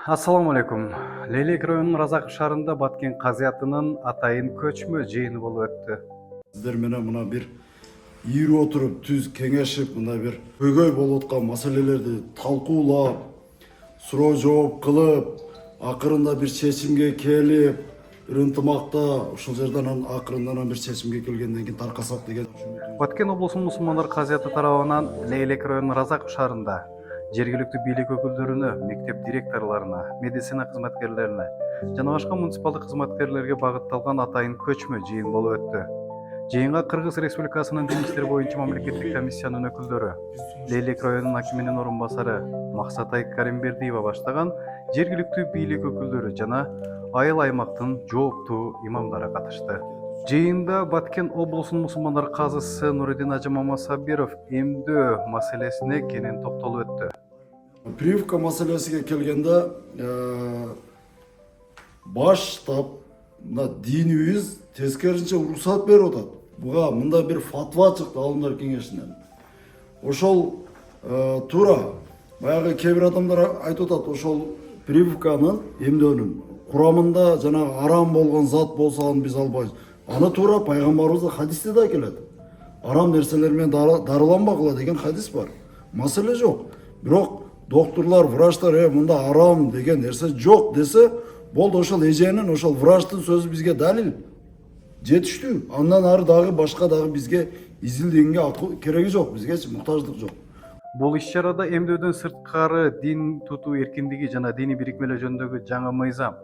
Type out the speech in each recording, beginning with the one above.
Ассаламу алейкум. Лейлек районунун Разак шаарында Баткен казиятынын атайын көчмө жыйыны болуп өттү. Сіздер менен мына бир ийип отуруп, түз кеңешип, мына бир көйгөй болуп аткан маселелерди талкуулап, суроо жооп кылып, акырында бир чечимге келип, бир ынтымакта ушул жерден акырындан бир чечимге келгенден кийин таркасак деген. Баткен облусунун мусулмандар казияты тарабынан Лейлек районунун Разак шаарында жергиликтүү бийлик өкүлдөрүнө, мектеп директорлоруна, медицина кызматкерлерине жана башка муниципалдык кызматкерлерге багытталган атайын көчмө жыйын болуп өттү. Жыйынга Кыргыз Республикасынын дин иштери боюнча мамлекеттик комиссиянын өкүлдөрү, Лейлек районунун акиминин орун басары Максатай Каримбердиева баштаган жергиликтүү бийлик өкүлдөрү жана айыл аймактын жооптуу имамдары катышты. Жыйында Баткен облусунун мусулмандар казысы Нуридин Ажы Мамасабиров эмдөө маселесине кенен токтолуп өттү. Прививка маселесине келгенде баштап динибиз тескерисинче уруксат берип атат. Буга мындай бир фатва чыкты алымдар кеңешинен. Ошол туура баягы кээ бир адамдар айтып атат, ошол прививканын эмдөөнүн курамында жанагы арам болгон зат болсо аны биз албайбыз. Аны туура пайгамбарыбызда хадисте да келет. Арам нерселер менен дарыланбагыла деген хадис бар. Маселе жок. Бирок докторлор, врачтар мында арам деген нерсе жок десе, болду, ошол эженин, ошол врачтын сөзү бизге далил. Жетиштүү. Андан ары дагы башка дагы бизге изилдегенге кереги жок, бизгечи муктаждык жок. Бул иш-чарада эмдөөдөн сырткары дин тутуу эркиндиги жана диний бирикмелер жөнүндөгү жаңы мыйзам,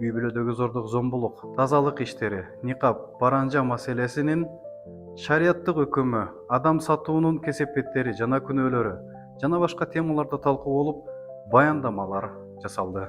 үй бүлөдөгү зордук, зомбулук, тазалык иштери, никап, баранжа маселесинин шариаттык өкүмү, адам сатуунун кесепеттери жана күнөөлөрү жана башка темаларда талкуу болуп, баяндамалар жасалды.